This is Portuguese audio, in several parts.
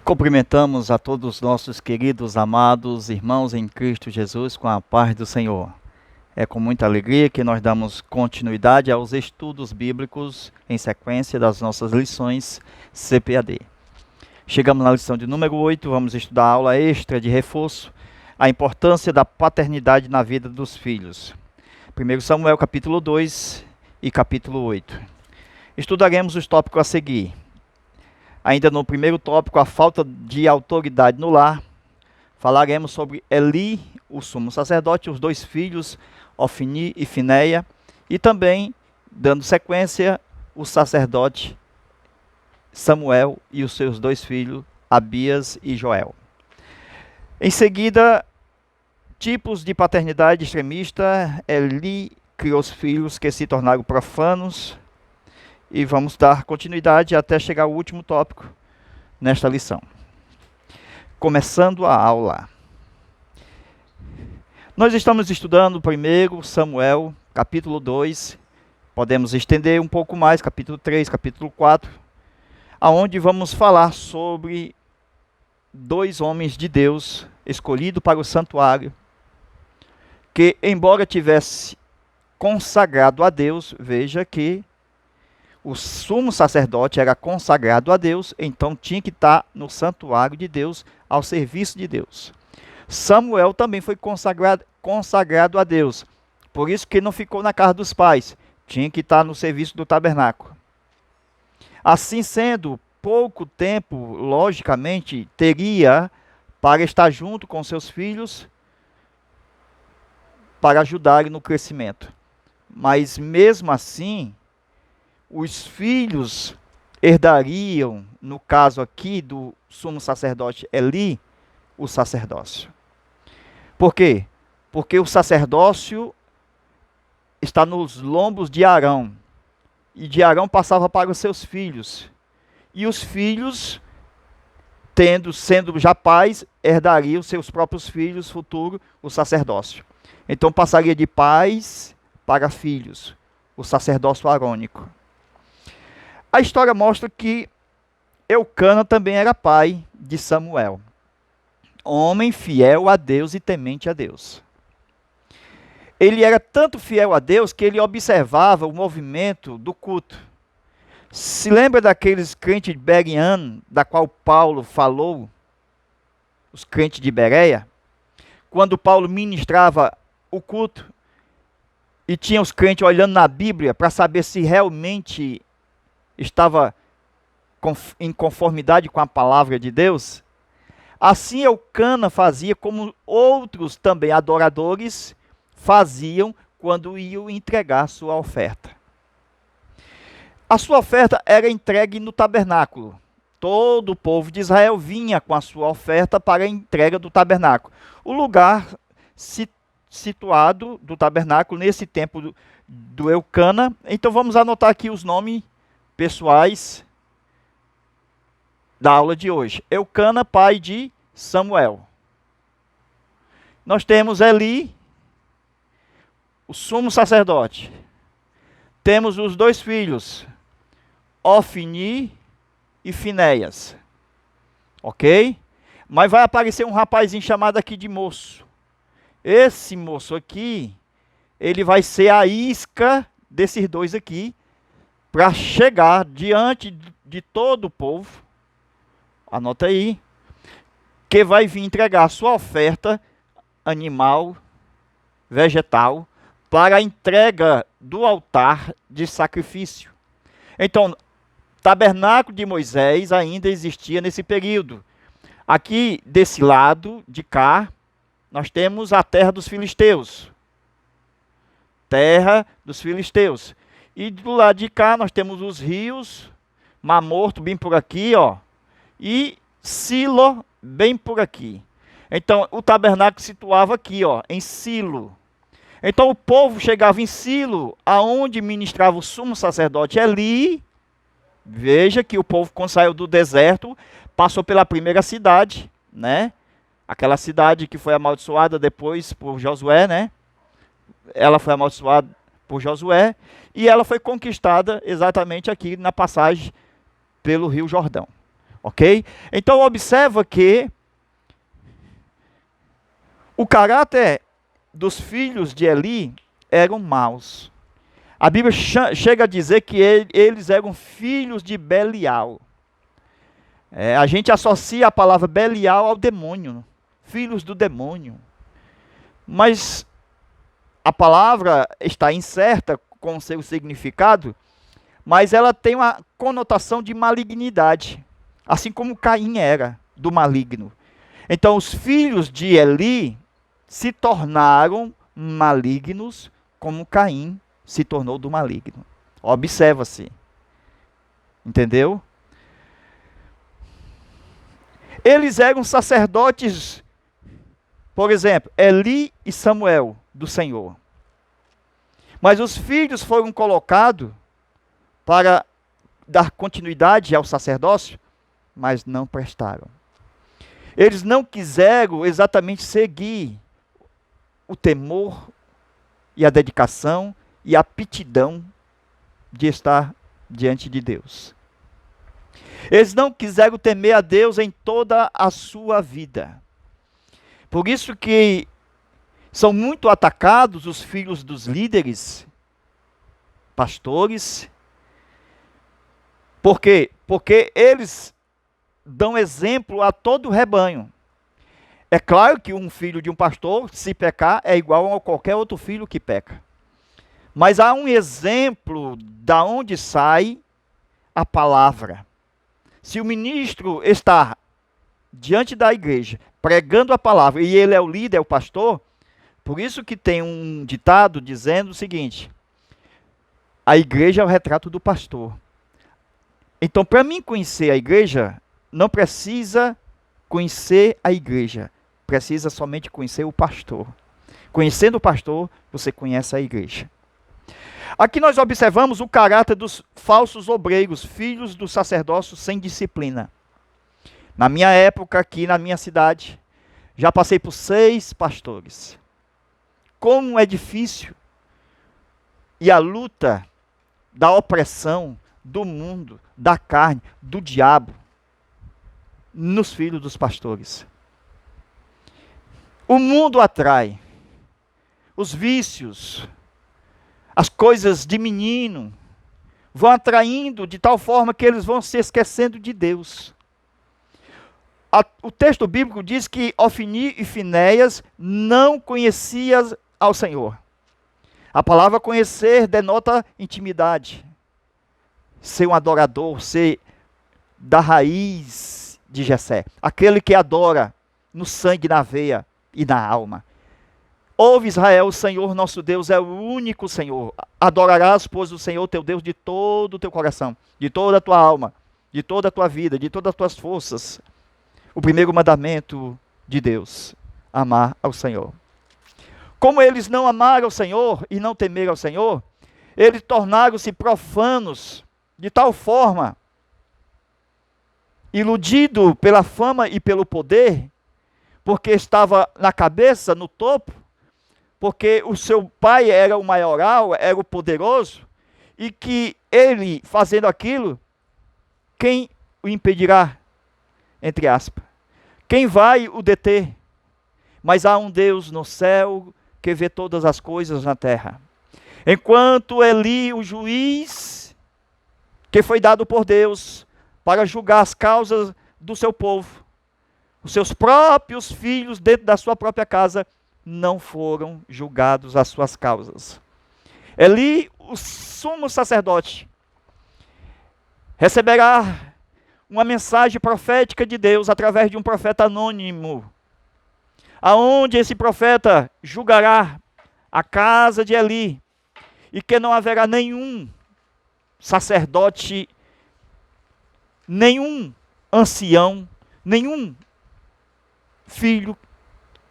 Cumprimentamos a todos os nossos queridos, amados irmãos em Cristo Jesus com a paz do Senhor. É com muita alegria que nós damos continuidade aos estudos bíblicos em sequência das nossas lições CPAD. Chegamos na lição de número 8, vamos estudar a aula extra de reforço, a importância da paternidade na vida dos filhos. 1 Samuel capítulo 2 e capítulo 8. Estudaremos os tópicos a seguir. Ainda no primeiro tópico, a falta de autoridade no lar, falaremos sobre Eli, o sumo sacerdote, os dois filhos, Ofni e Finéia, e também, dando sequência, o sacerdote Samuel e os seus dois filhos, Abias e Joel. Em seguida, tipos de paternidade extremista. Eli criou os filhos que se tornaram profanos, e vamos dar continuidade até chegar ao último tópico nesta lição. Começando a aula. Nós estamos estudando 1 Samuel, capítulo 2. Podemos estender um pouco mais, capítulo 3, capítulo 4, aonde vamos falar sobre dois homens de Deus escolhidos para o santuário, que, embora tivesse consagrado a Deus, veja que o sumo sacerdote era consagrado a Deus, então tinha que estar no santuário de Deus, ao serviço de Deus. Samuel também foi consagrado a Deus, por isso que não ficou na casa dos pais, tinha que estar no serviço do tabernáculo. Assim sendo, pouco tempo, logicamente, teria para estar junto com seus filhos, para ajudarem no crescimento. Mas mesmo assim, os filhos herdariam, no caso aqui do sumo sacerdote Eli, o sacerdócio. Por quê? Porque o sacerdócio está nos lombos de Arão, e de Arão passava para os seus filhos, e os filhos, sendo já pais, herdariam seus próprios filhos, futuro, o sacerdócio. Então passaria de pais para filhos, o sacerdócio arônico. A história mostra que Eucana também era pai de Samuel, homem fiel a Deus e temente a Deus. Ele era tanto fiel a Deus que ele observava o movimento do culto. Se lembra daqueles crentes de Berean, da qual Paulo falou, os crentes de Bereia? Quando Paulo ministrava o culto, e tinha os crentes olhando na Bíblia para saber se realmente estava em conformidade com a palavra de Deus, assim Eucana fazia como outros também adoradores faziam quando iam entregar sua oferta. A sua oferta era entregue no tabernáculo. Todo o povo de Israel vinha com a sua oferta para a entrega do tabernáculo. O lugar situado do tabernáculo nesse tempo do Eucana. Então vamos anotar aqui os nomes pessoais da aula de hoje. Eucana, pai de Samuel. Nós temos Eli, o sumo sacerdote. Temos os dois filhos, Ofni e Finéias. Ok? Mas vai aparecer um rapazinho chamado aqui de moço. Esse moço aqui, ele vai ser a isca desses dois aqui, para chegar diante de todo o povo, anota aí, que vai vir entregar a sua oferta animal, vegetal, para a entrega do altar de sacrifício. Então, o tabernáculo de Moisés ainda existia nesse período. Aqui, desse lado de cá, nós temos a terra dos filisteus. Terra dos filisteus. E do lado de cá nós temos os rios, Mar Morto bem por aqui, ó, e Silo bem por aqui. Então o tabernáculo situava aqui, ó, em Silo. Então o povo chegava em Silo, aonde ministrava o sumo sacerdote Eli. Veja que o povo, quando saiu do deserto, passou pela primeira cidade, né? Aquela cidade que foi amaldiçoada depois por Josué, né? Ela foi amaldiçoada por Josué, e ela foi conquistada exatamente aqui na passagem pelo Rio Jordão. Ok? Então observa que o caráter dos filhos de Eli eram maus. A Bíblia chega a dizer que eles eram filhos de Belial. A gente associa a palavra Belial ao demônio, filhos do demônio. Mas a palavra está incerta com seu significado, mas ela tem uma conotação de malignidade, assim como Caim era do maligno. Então os filhos de Eli se tornaram malignos como Caim se tornou do maligno. Observa-se. Entendeu? Eles eram sacerdotes, por exemplo, Eli e Samuel, do Senhor. Mas os filhos foram colocados para dar continuidade ao sacerdócio, mas não prestaram. Eles não quiseram exatamente seguir o temor e a dedicação e a aptidão de estar diante de Deus. Eles não quiseram temer a Deus em toda a sua vida. Por isso que são muito atacados os filhos dos líderes, pastores. Por quê? Porque eles dão exemplo a todo o rebanho. É claro que um filho de um pastor, se pecar, é igual a qualquer outro filho que peca. Mas há um exemplo da onde sai a palavra. Se o ministro está diante da igreja, pregando a palavra, e ele é o líder, é o pastor, por isso que tem um ditado dizendo o seguinte: a igreja é o retrato do pastor. Então, para mim conhecer a igreja, não precisa conhecer a igreja, precisa somente conhecer o pastor. Conhecendo o pastor, você conhece a igreja. Aqui nós observamos o caráter dos falsos obreiros, filhos do sacerdócio sem disciplina. Na minha época, aqui na minha cidade, já passei por 6 pastores. Como é difícil. E a luta da opressão, do mundo, da carne, do diabo, nos filhos dos pastores. O mundo atrai. Os vícios, as coisas de menino, vão atraindo de tal forma que eles vão se esquecendo de Deus. O texto bíblico diz que Ofni e Finéias não conheciam ao Senhor. A palavra conhecer denota intimidade. Ser um adorador, ser da raiz de Jessé. Aquele que adora no sangue, na veia e na alma. Ouve Israel, o Senhor nosso Deus é o único Senhor. Adorarás, pois, o Senhor teu Deus de todo o teu coração, de toda a tua alma, de toda a tua vida, de todas as tuas forças. O primeiro mandamento de Deus, amar ao Senhor. Como eles não amaram ao Senhor e não temeram ao Senhor, eles tornaram-se profanos de tal forma, iludido pela fama e pelo poder, porque estava na cabeça, no topo, porque o seu pai era o maioral, era o poderoso, e que ele, fazendo aquilo, quem o impedirá? Entre aspas. Quem vai o deter? Mas há um Deus no céu que vê todas as coisas na terra. Enquanto Eli, o juiz, que foi dado por Deus para julgar as causas do seu povo, os seus próprios filhos dentro da sua própria casa, não foram julgados as suas causas. Eli, o sumo sacerdote, receberá uma mensagem profética de Deus através de um profeta anônimo, aonde esse profeta julgará a casa de Eli, e que não haverá nenhum sacerdote, nenhum ancião, nenhum filho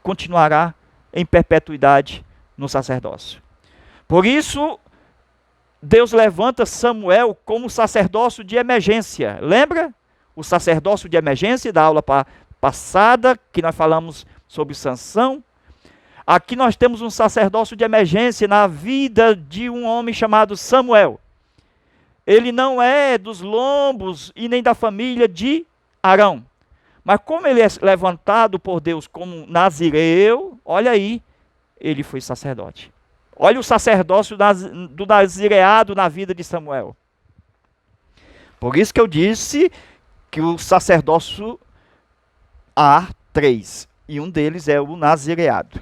continuará em perpetuidade no sacerdócio. Por isso, Deus levanta Samuel como sacerdócio de emergência. Lembra? O sacerdócio de emergência da aula passada, que nós falamos sobre Sansão. Aqui nós temos um sacerdócio de emergência na vida de um homem chamado Samuel. Ele não é dos lombos e nem da família de Arão. Mas como ele é levantado por Deus como nazireu, olha aí, ele foi sacerdote. Olha o sacerdócio do nazireado na vida de Samuel. Por isso que eu disse que o sacerdócio há 3, e um deles é o nazireado.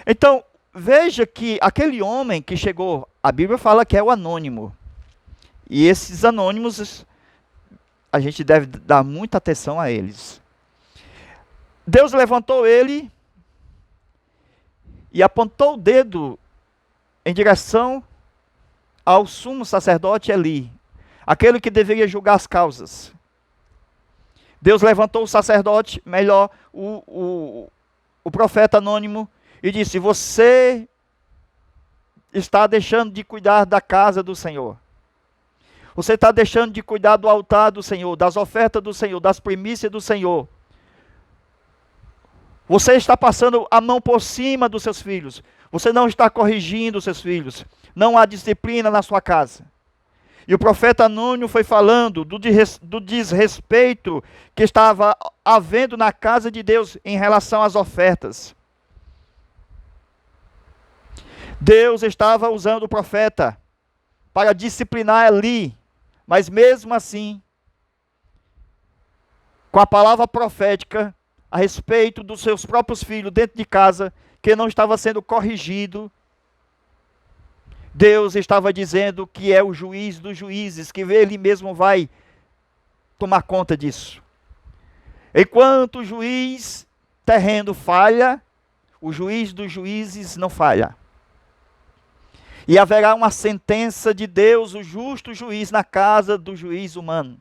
Então, veja que aquele homem que chegou, a Bíblia fala que é o anônimo. E esses anônimos, a gente deve dar muita atenção a eles. Deus levantou ele e apontou o dedo em direção ao sumo sacerdote Eli, aquele que deveria julgar as causas. Deus levantou o sacerdote, melhor, o profeta anônimo, e disse: você está deixando de cuidar da casa do Senhor. Você está deixando de cuidar do altar do Senhor, das ofertas do Senhor, das primícias do Senhor. Você está passando a mão por cima dos seus filhos. Você não está corrigindo os seus filhos. Não há disciplina na sua casa. E o profeta Anônimo foi falando do desrespeito que estava havendo na casa de Deus em relação às ofertas. Deus estava usando o profeta para disciplinar Eli, mas mesmo assim, com a palavra profética a respeito dos seus próprios filhos dentro de casa, que não estava sendo corrigido, Deus estava dizendo que é o juiz dos juízes, que ele mesmo vai tomar conta disso. Enquanto o juiz terreno falha, o juiz dos juízes não falha. E haverá uma sentença de Deus, o justo juiz, na casa do juiz humano.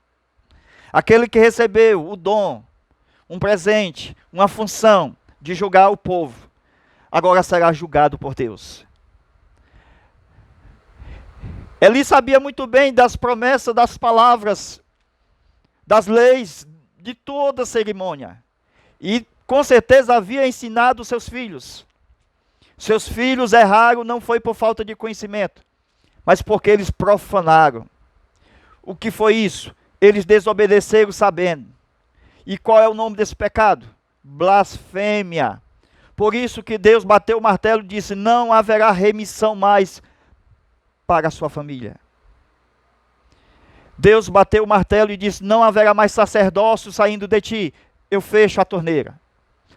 Aquele que recebeu o dom, um presente, uma função de julgar o povo, agora será julgado por Deus. Eli sabia muito bem das promessas, das palavras, das leis, de toda a cerimônia. E com certeza havia ensinado seus filhos. Seus filhos erraram não foi por falta de conhecimento, mas porque eles profanaram. O que foi isso? Eles desobedeceram sabendo. E qual é o nome desse pecado? Blasfêmia. Por isso que Deus bateu o martelo e disse: não haverá remissão mais para a sua família. Deus bateu o martelo e disse: não haverá mais sacerdócio saindo de ti. Eu fecho a torneira.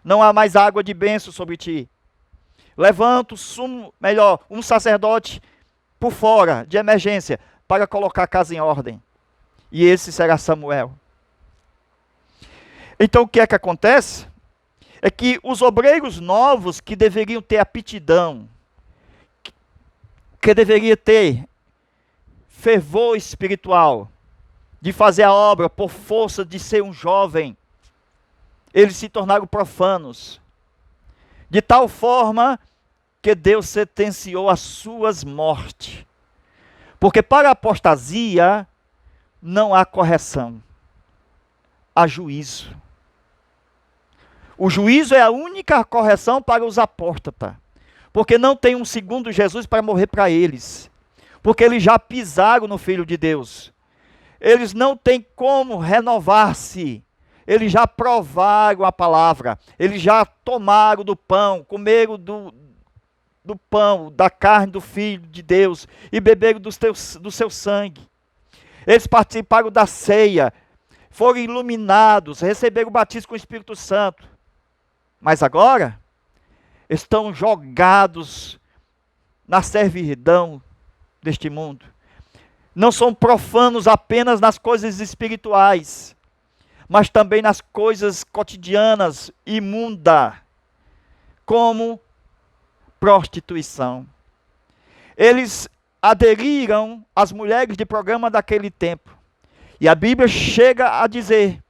Não há mais água de bênção sobre ti. Levanta um sacerdote por fora, de emergência, para colocar a casa em ordem. E esse será Samuel. Então o que é que acontece? É que os obreiros novos que deveriam ter aptidão, que deveriam ter fervor espiritual, de fazer a obra por força de ser um jovem, eles se tornaram profanos. De tal forma que Deus sentenciou as suas mortes. Porque para a apostasia não há correção, há juízo. O juízo é a única correção para os apóstatas. Porque não tem um segundo Jesus para morrer para eles. Porque eles já pisaram no Filho de Deus. Eles não têm como renovar-se. Eles já provaram a palavra. Eles já tomaram do pão, comeram do pão, da carne do Filho de Deus. E beberam do seu sangue. Eles participaram da ceia. Foram iluminados. Receberam o batismo com o Espírito Santo. Mas agora estão jogados na servidão deste mundo. Não são profanos apenas nas coisas espirituais, mas também nas coisas cotidianas, imundas, como prostituição. Eles aderiram às mulheres de programa daquele tempo. E a Bíblia chega a dizer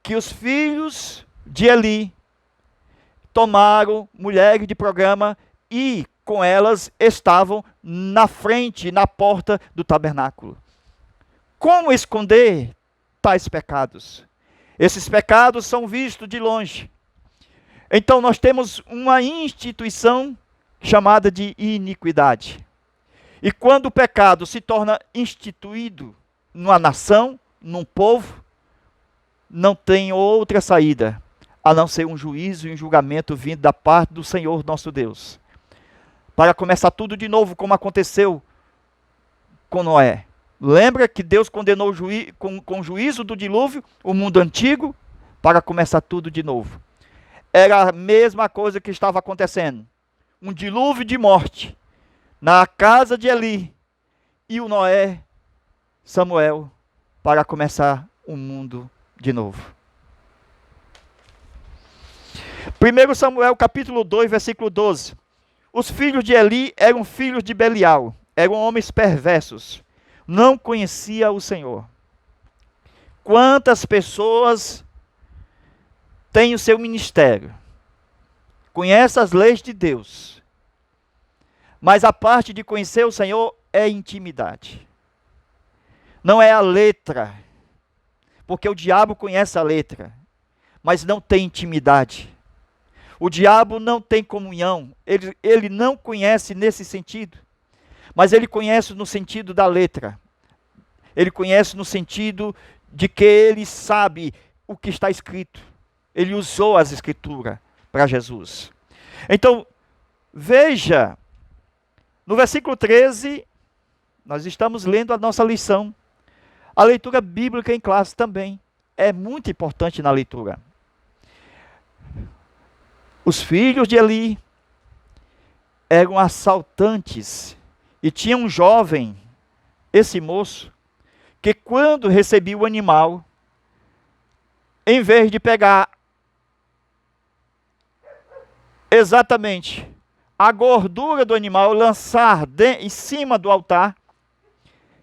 que os filhos de Eli tomaram mulheres de programa e com elas estavam na frente, na porta do tabernáculo. Como esconder tais pecados? Esses pecados são vistos de longe. Então nós temos uma instituição chamada de iniquidade. E quando o pecado se torna instituído numa nação, num povo, não tem outra saída a não ser um juízo e um julgamento vindo da parte do Senhor nosso Deus, para começar tudo de novo, como aconteceu com Noé. Lembra que Deus condenou com o juízo do dilúvio o mundo antigo para começar tudo de novo. Era a mesma coisa que estava acontecendo. Um dilúvio de morte na casa de Eli e o Noé, Samuel, para começar o mundo de novo. 1 Samuel capítulo 2, versículo 12. Os filhos de Eli eram filhos de Belial, eram homens perversos, não conhecia o Senhor. Quantas pessoas têm o seu ministério, conhecem as leis de Deus, mas a parte de conhecer o Senhor é intimidade. Não é a letra, porque o diabo conhece a letra, mas não tem intimidade. O diabo não tem comunhão, ele não conhece nesse sentido, mas ele conhece no sentido da letra. Ele conhece no sentido de que ele sabe o que está escrito. Ele usou as escrituras para Jesus. Então, veja, no versículo 13, nós estamos lendo a nossa lição. A leitura bíblica em classe também é muito importante na leitura. Os filhos de Eli eram assaltantes e tinha um jovem, esse moço, que quando recebia o animal, em vez de pegar exatamente a gordura do animal, lançar em cima do altar,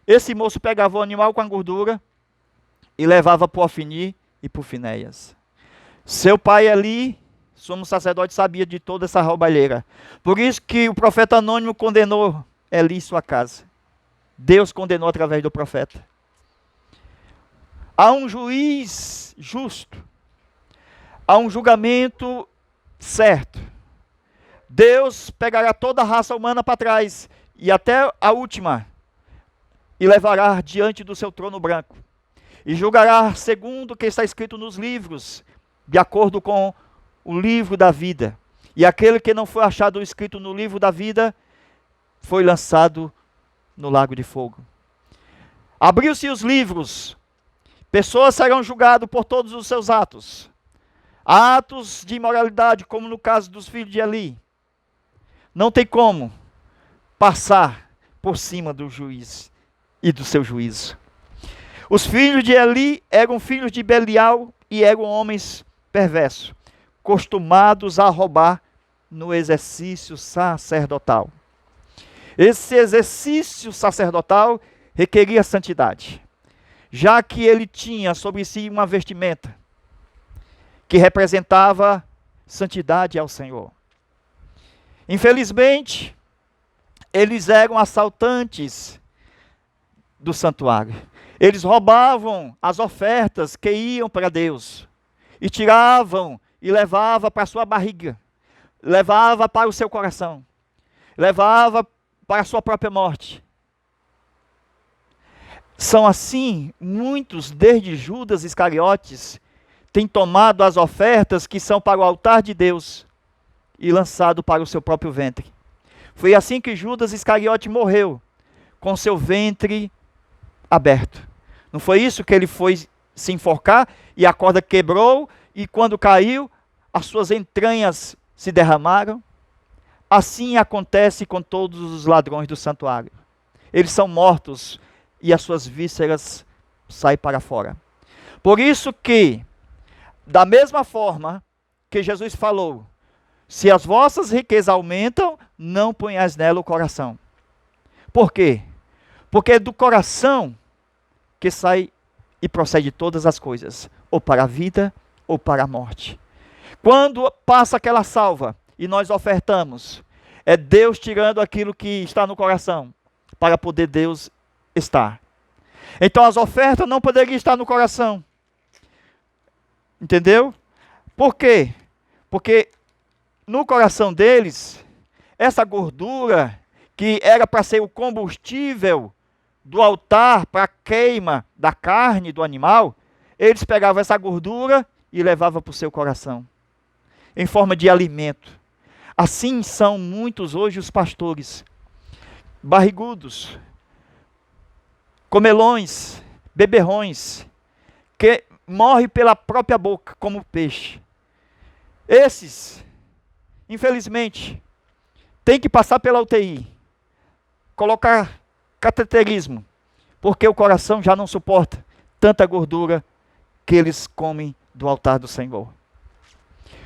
esse moço pegava o animal com a gordura e levava para o Ofni e para o Finéias. Seu pai Eli, sumo sacerdote, sabia de toda essa roubalheira. Por isso que o profeta anônimo condenou Eli e sua casa. Deus condenou através do profeta. Há um juiz justo. Há um julgamento certo. Deus pegará toda a raça humana para trás, e até a última, e levará diante do seu trono branco. E julgará segundo o que está escrito nos livros, de acordo com o livro da vida. E aquele que não foi achado escrito no livro da vida, foi lançado no lago de fogo. Abriu-se os livros, pessoas serão julgadas por todos os seus atos. Atos de imoralidade, como no caso dos filhos de Eli. Não tem como passar por cima do juiz e do seu juízo. Os filhos de Eli eram filhos de Belial e eram homens perversos, costumados a roubar no exercício sacerdotal. Esse exercício sacerdotal requeria santidade, já que ele tinha sobre si uma vestimenta que representava santidade ao Senhor. Infelizmente, eles eram assaltantes do santuário. Eles roubavam as ofertas que iam para Deus e tiravam e levavam para a sua barriga, levava para o seu coração, levava para a sua própria morte. São assim, muitos, desde Judas Iscariotes, têm tomado as ofertas que são para o altar de Deus e lançado para o seu próprio ventre. Foi assim que Judas Iscariote morreu, com seu ventre aberto. Não foi isso que ele foi se enforcar e a corda quebrou e quando caiu, as suas entranhas se derramaram? Assim acontece com todos os ladrões do santuário. Eles são mortos e as suas vísceras saem para fora. Por isso que, da mesma forma que Jesus falou, se as vossas riquezas aumentam, não ponhais nela o coração. Por quê? Porque é do coração que sai e procede todas as coisas, ou para a vida ou para a morte. Quando passa aquela salva e nós ofertamos, é Deus tirando aquilo que está no coração, para poder Deus estar. Então as ofertas não poderiam estar no coração. Entendeu? Por quê? Porque no coração deles, essa gordura que era para ser o combustível do altar para a queima da carne do animal, eles pegavam essa gordura e levavam para o seu coração, em forma de alimento. Assim são muitos hoje os pastores, barrigudos, comelões, beberrões, que morrem pela própria boca, como peixe. Esses, infelizmente, têm que passar pela UTI, colocar cateterismo, porque o coração já não suporta tanta gordura que eles comem do altar do Senhor.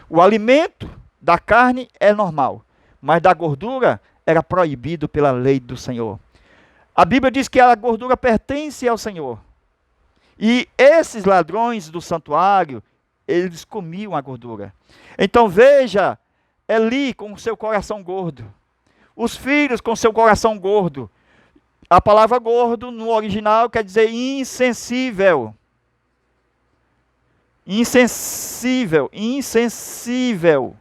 O alimento da carne é normal, mas da gordura era proibido pela lei do Senhor. A Bíblia diz que a gordura pertence ao Senhor. E esses ladrões do santuário, eles comiam a gordura. Então veja, Eli com o seu coração gordo, os filhos com o seu coração gordo. A palavra gordo no original quer dizer insensível. Insensível, insensível.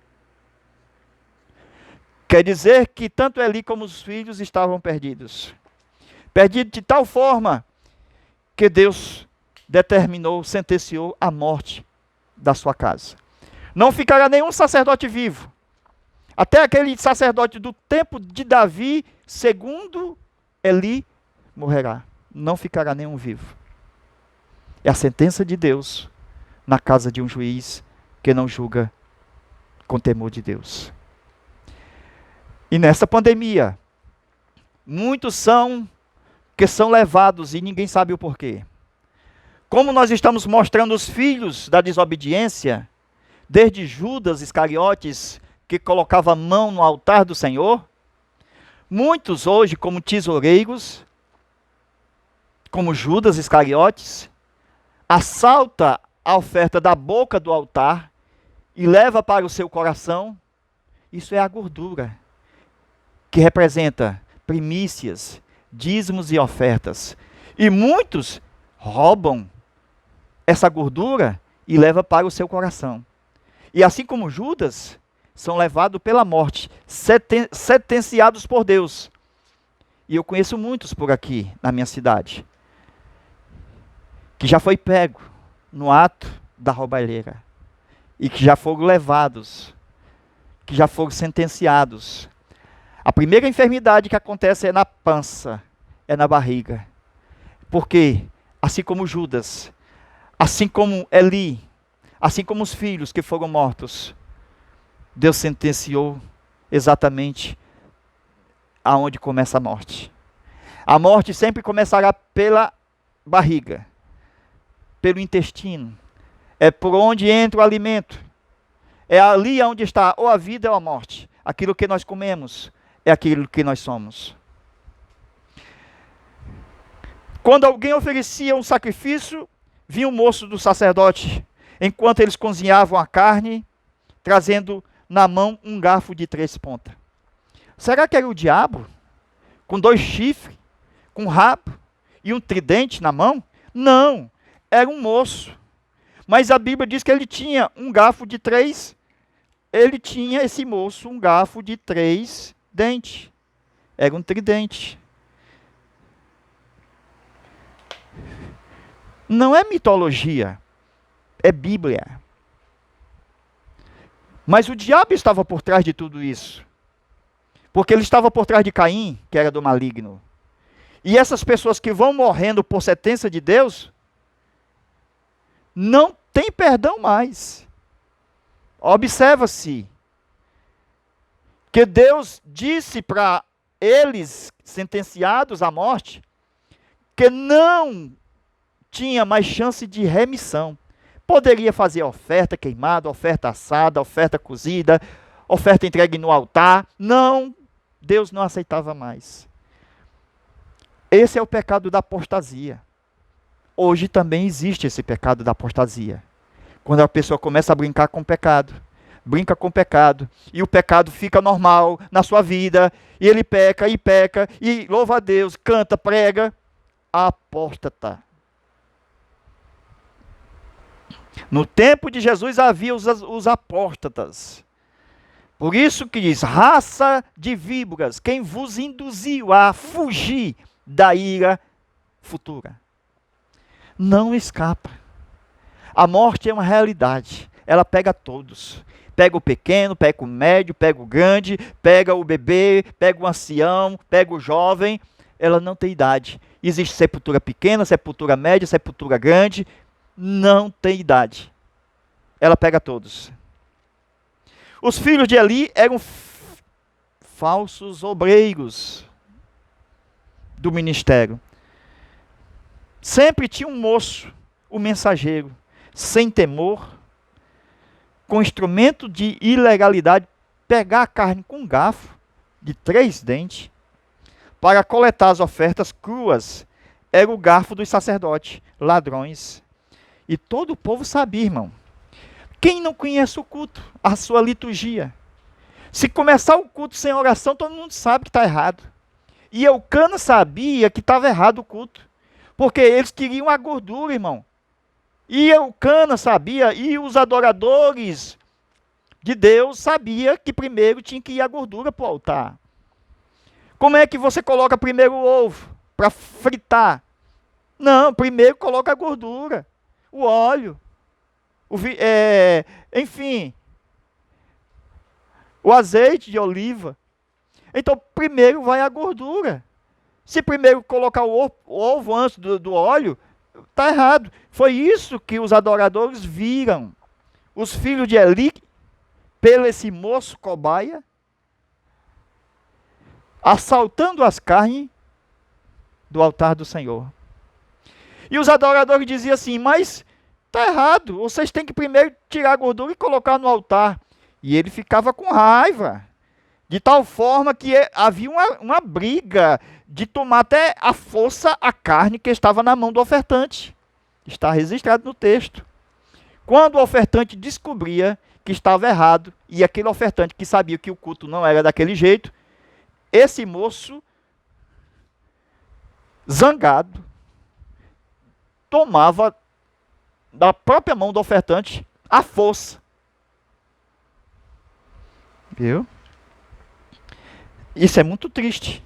Quer dizer que tanto Eli como os filhos estavam perdidos. Perdidos de tal forma que Deus determinou, sentenciou a morte da sua casa. Não ficará nenhum sacerdote vivo. Até aquele sacerdote do tempo de Davi, segundo Eli, morrerá. Não ficará nenhum vivo. É a sentença de Deus na casa de um juiz que não julga com temor de Deus. E nessa pandemia, muitos são que são levados e ninguém sabe o porquê. Como nós estamos mostrando os filhos da desobediência, desde Judas Iscariotes, que colocava a mão no altar do Senhor, muitos hoje, como tesoureiros, como Judas Iscariotes, assalta a oferta da boca do altar e leva para o seu coração. Isso é a gordura, que representa primícias, dízimos e ofertas. E muitos roubam essa gordura e levam para o seu coração. E assim como Judas, são levados pela morte, sentenciados por Deus. E eu conheço muitos por aqui, na minha cidade, que já foi pego no ato da roubalheira. E que já foram levados, que já foram sentenciados. A primeira enfermidade que acontece é na pança, é na barriga. Porque, assim como Judas, assim como Eli, assim como os filhos que foram mortos, Deus sentenciou exatamente aonde começa a morte. A morte sempre começará pela barriga, pelo intestino. É por onde entra o alimento. É ali onde está ou a vida ou a morte. Aquilo que nós comemos é aquilo que nós somos. Quando alguém oferecia um sacrifício, vinha o moço do sacerdote, enquanto eles cozinhavam a carne, trazendo na mão um garfo de 3 pontas. Será que era o diabo? Com 2 chifres, com um rabo e um tridente na mão? Não, era um moço. Mas a Bíblia diz que ele tinha um garfo de 3. Ele tinha, esse moço, um garfo de 3 dentes. Era um tridente. Não é mitologia, é Bíblia. Mas o diabo estava por trás de tudo isso. Porque ele estava por trás de Caim, que era do maligno. E essas pessoas que vão morrendo por sentença de Deus, não tem perdão mais. Observa-se que Deus disse para eles, sentenciados à morte, que não tinha mais chance de remissão. Poderia fazer oferta queimada, oferta assada, oferta cozida, oferta entregue no altar. Não, Deus não aceitava mais. Esse é o pecado da apostasia. Hoje também existe esse pecado da apostasia. Quando a pessoa começa a brincar com o pecado, brinca com o pecado, e o pecado fica normal na sua vida, e ele peca, e louva a Deus, canta, prega, apóstata. No tempo de Jesus havia os apóstatas. Por isso que diz, raça de víboras, quem vos induziu a fugir da ira futura. Não escapa. A morte é uma realidade. Ela pega todos. Pega o pequeno, pega o médio, pega o grande, pega o bebê, pega o ancião, pega o jovem. Ela não tem idade. Existe sepultura pequena, sepultura média, sepultura grande. Não tem idade. Ela pega todos. Os filhos de Eli eram falsos obreiros do ministério. Sempre tinha um moço, o mensageiro, sem temor, com instrumento de ilegalidade, pegar a carne com um garfo de 3 dentes para coletar as ofertas cruas. Era o garfo dos sacerdotes, ladrões. E todo o povo sabia, irmão. Quem não conhece o culto, a sua liturgia? Se começar o culto sem oração, todo mundo sabe que está errado. E Eucana sabia que estava errado o culto, porque eles queriam a gordura, irmão. E Eucana sabia, e os adoradores de Deus sabiam que primeiro tinha que ir a gordura para o altar. Como é que você coloca primeiro o ovo para fritar? Não, primeiro coloca a gordura, o óleo, enfim, o azeite de oliva. Então, primeiro vai a gordura. Se primeiro colocar o ovo antes do óleo, está errado. Foi isso que os adoradores viram. Os filhos de Eli, pelo esse moço cobaia, assaltando as carnes do altar do Senhor. E os adoradores diziam assim, mas está errado, vocês têm que primeiro tirar a gordura e colocar no altar. E ele ficava com raiva, de tal forma que havia uma briga de tomar até à força a carne que estava na mão do ofertante. Está registrado no texto. Quando o ofertante descobria que estava errado, e aquele ofertante que sabia que o culto não era daquele jeito, esse moço, zangado, tomava da própria mão do ofertante a força. Viu? Isso é muito triste.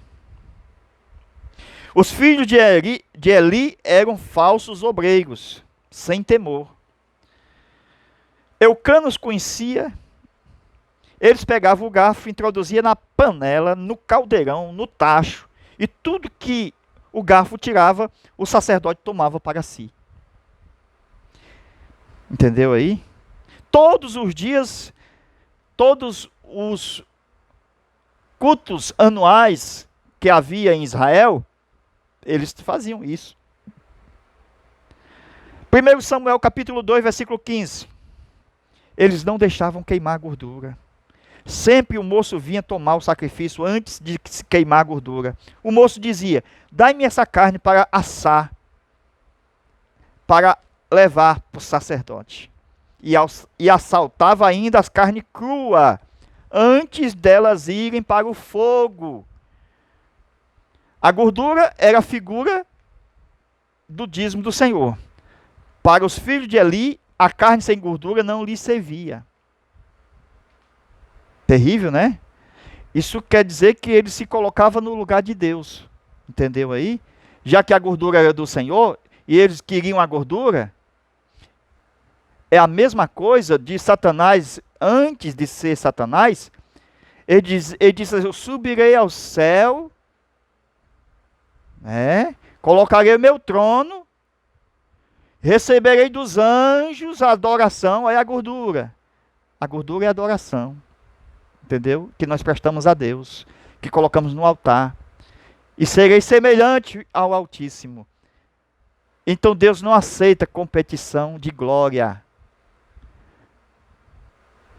Os filhos de Eli eram falsos obreiros, sem temor. Eucana os conhecia. Eles pegavam o garfo, introduziam na panela, no caldeirão, no tacho, e tudo que o garfo tirava, o sacerdote tomava para si. Entendeu aí? Todos os dias, todos os cultos anuais que havia em Israel, eles faziam isso. 1 Samuel capítulo 2, versículo 15. Eles não deixavam queimar a gordura. Sempre o moço vinha tomar o sacrifício antes de se queimar a gordura. O moço dizia, dai-me essa carne para assar, para levar para o sacerdote. E assaltava ainda as carnes cruas, antes delas irem para o fogo. A gordura era a figura do dízimo do Senhor. Para os filhos de Eli, a carne sem gordura não lhe servia. Terrível, né? Isso quer dizer que ele se colocava no lugar de Deus. Entendeu aí? Já que a gordura era do Senhor, e eles queriam a gordura, é a mesma coisa de Satanás, antes de ser Satanás, ele diz eu subirei ao céu, colocarei meu trono, receberei dos anjos a adoração, aí a gordura. A gordura é a adoração. Entendeu? Que nós prestamos a Deus, que colocamos no altar. E serei semelhante ao Altíssimo. Então Deus não aceita competição de glória.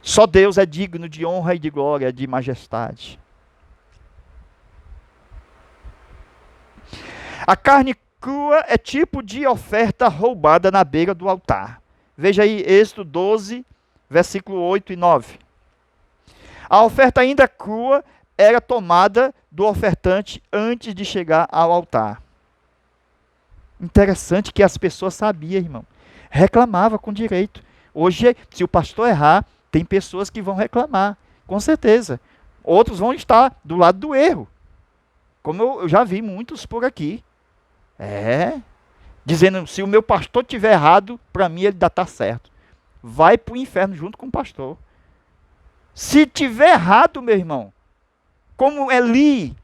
Só Deus é digno de honra e de glória, de majestade. A carne crua é tipo de oferta roubada na beira do altar. Veja aí, Êxodo 12, versículo 8 e 9. A oferta ainda crua era tomada do ofertante antes de chegar ao altar. Interessante que as pessoas sabiam, irmão. Reclamava com direito. Hoje, se o pastor errar, tem pessoas que vão reclamar, com certeza. Outros vão estar do lado do erro. Como eu já vi muitos por aqui. dizendo, se o meu pastor tiver errado, para mim ele ainda está certo. Vai para o inferno junto com o pastor. Se tiver errado, meu irmão, como Eli,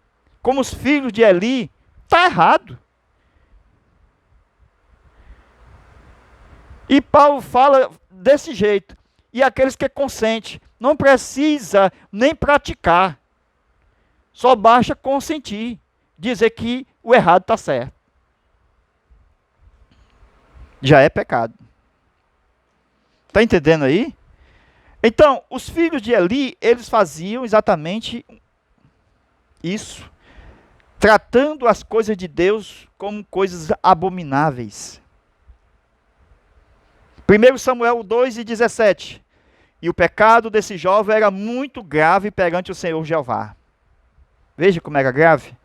como os filhos de Eli, está errado. E Paulo fala desse jeito. E aqueles que consentem, não precisa nem praticar. Só basta consentir, dizer que o errado está certo. Já é pecado. Está entendendo aí? Então, os filhos de Eli, eles faziam exatamente isso, tratando as coisas de Deus como coisas abomináveis. 1 Samuel 2:17. E o pecado desse jovem era muito grave perante o Senhor Jeová. Veja como era grave.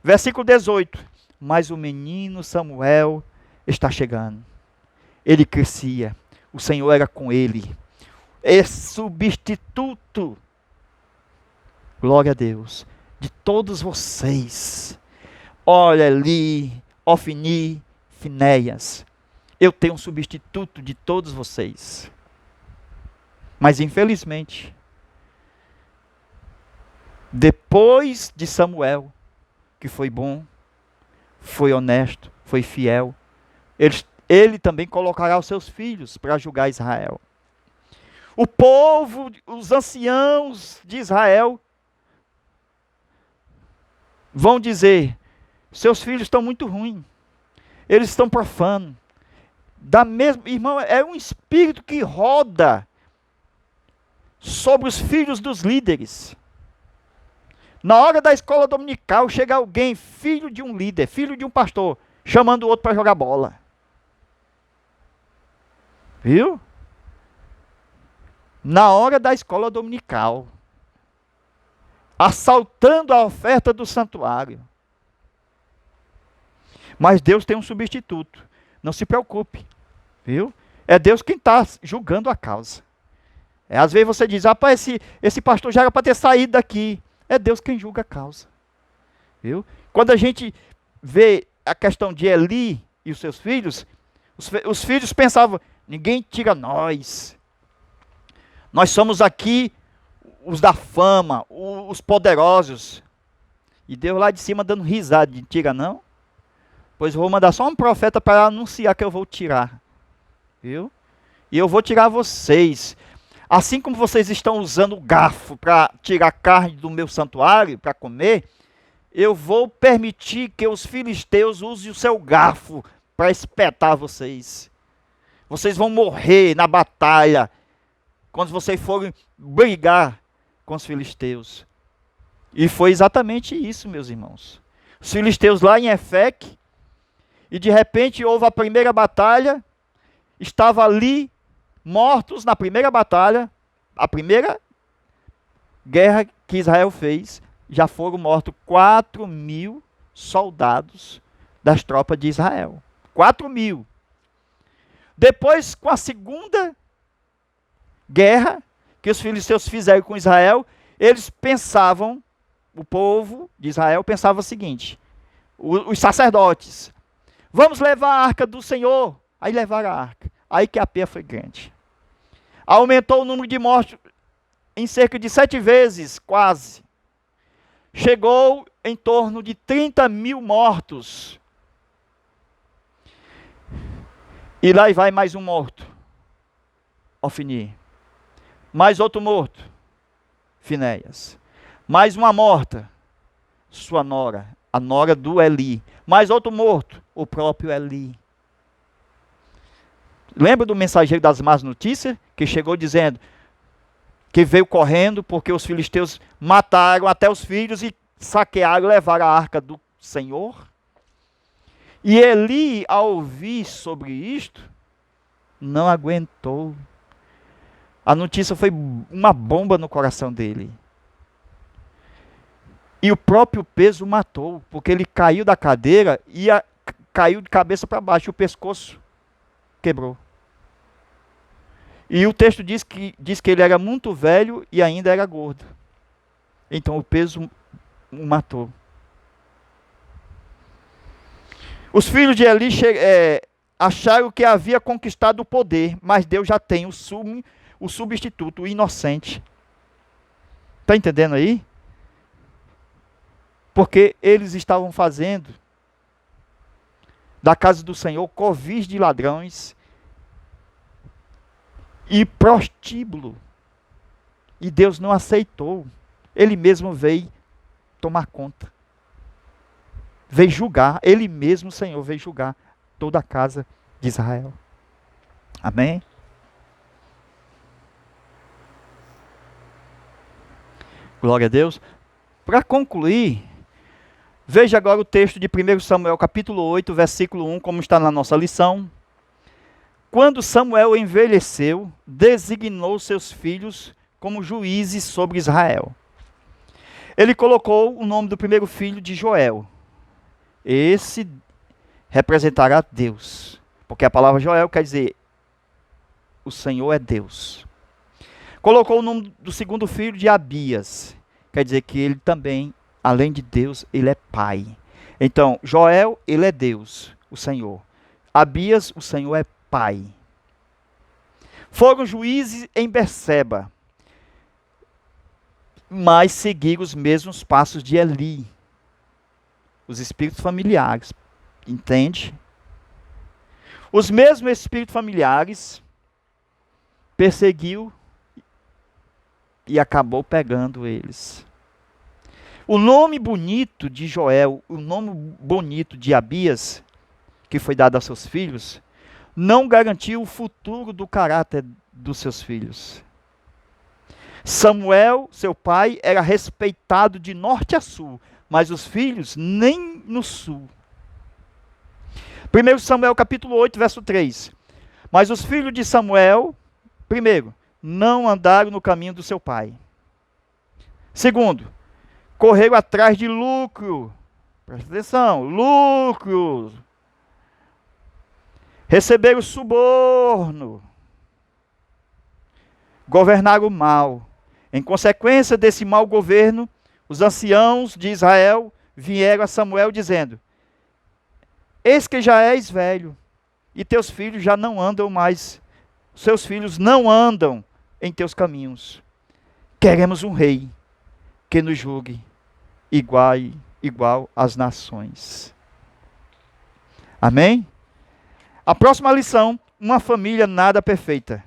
Versículo 18. Mas o menino Samuel está chegando. Ele crescia. O Senhor era com ele. É substituto. Glória a Deus. De todos vocês. Olha ali, Ofni, Finéias. Eu tenho um substituto de todos vocês. Mas infelizmente, depois de Samuel, que foi bom, foi honesto, foi fiel, ele também colocará os seus filhos para julgar Israel. O povo, os anciãos de Israel, vão dizer, seus filhos estão muito ruins, eles estão profanos. Irmão, é um espírito que roda sobre os filhos dos líderes. Na hora da escola dominical, chega alguém, filho de um líder, filho de um pastor, chamando o outro para jogar bola. Viu? Na hora da escola dominical, assaltando a oferta do santuário. Mas Deus tem um substituto. Não se preocupe. Viu? É Deus quem está julgando a causa. Às vezes você diz, rapaz, esse pastor já era para ter saído daqui. É Deus quem julga a causa. Viu? Quando a gente vê a questão de Eli e os seus filhos, os filhos pensavam, ninguém tira nós. Nós somos aqui os da fama, os poderosos. E Deus lá de cima dando risada, de tira não? Pois eu vou mandar só um profeta para anunciar que eu vou tirar. Viu? E eu vou tirar vocês. Assim como vocês estão usando o garfo para tirar carne do meu santuário, para comer, eu vou permitir que os filisteus usem o seu garfo para espetar vocês. Vocês vão morrer na batalha, quando vocês forem brigar com os filisteus. E foi exatamente isso, meus irmãos. Os filisteus lá em Efec, e de repente houve a primeira batalha, estava ali, mortos na primeira batalha, a primeira guerra que Israel fez, já foram mortos 4.000 soldados das tropas de Israel. 4.000. Depois, com a segunda guerra que os filisteus fizeram com Israel, eles pensavam, o povo de Israel pensava o seguinte, os sacerdotes, vamos levar a arca do Senhor. Aí levaram a arca. Aí que a perda foi grande. Aumentou o número de mortos em cerca de 7 vezes, quase. Chegou em torno de 30.000 mortos. E lá vai mais um morto, Ofni. Mais outro morto, Finéias. Mais uma morta, sua nora, a nora do Eli. Mais outro morto, o próprio Eli. Lembra do mensageiro das más notícias? Que chegou dizendo que veio correndo porque os filisteus mataram até os filhos e saquearam e levaram a arca do Senhor. E Eli, ao ouvir sobre isto, não aguentou. A notícia foi uma bomba no coração dele. E o próprio peso o matou, porque ele caiu da cadeira e caiu de cabeça para baixo, e o pescoço quebrou. E o texto diz que ele era muito velho e ainda era gordo. Então o peso o matou. Os filhos de Eli acharam que havia conquistado o poder, mas Deus já tem o substituto, o inocente. Está entendendo aí? Porque eles estavam fazendo da casa do Senhor covis de ladrões e prostíbulo. E Deus não aceitou. Ele mesmo veio tomar conta. Veio julgar. Ele mesmo, o Senhor, veio julgar toda a casa de Israel. Amém? Glória a Deus. Para concluir, veja agora o texto de 1 Samuel capítulo 8, versículo 1, como está na nossa lição. Quando Samuel envelheceu, designou seus filhos como juízes sobre Israel. Ele colocou o nome do primeiro filho de Joel. Esse representará Deus, porque a palavra Joel quer dizer o Senhor é Deus. Colocou o nome do segundo filho de Abias, quer dizer que ele também, além de Deus, ele é pai. Então, Joel, ele é Deus, o Senhor. Abias, o Senhor é pai. Foram juízes em Berseba, mas seguiram os mesmos passos de Eli. Os espíritos familiares, entende? Os mesmos espíritos familiares perseguiu e acabou pegando eles. O nome bonito de Joel, o nome bonito de Abias, que foi dado aos seus filhos, não garantiu o futuro do caráter dos seus filhos. Samuel, seu pai, era respeitado de norte a sul, mas os filhos nem no sul. 1 Samuel capítulo 8, verso 3. Mas os filhos de Samuel, primeiro, não andaram no caminho do seu pai. Segundo, correram atrás de lucro. Presta atenção, lucro. Receberam suborno. Governaram mal. Em consequência desse mau governo, os anciãos de Israel vieram a Samuel dizendo: eis que já és velho, e teus filhos já não andam mais, seus filhos não andam em teus caminhos. Queremos um rei que nos julgue igual às nações. Amém? A próxima lição, uma família nada perfeita.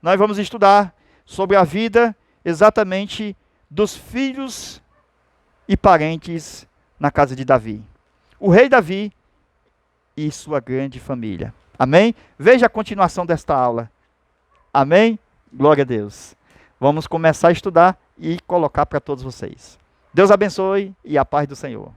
Nós vamos estudar sobre a vida exatamente dos filhos e parentes na casa de Davi. O rei Davi e sua grande família. Amém? Veja a continuação desta aula. Amém? Glória a Deus. Vamos começar a estudar e colocar para todos vocês. Deus abençoe e a paz do Senhor.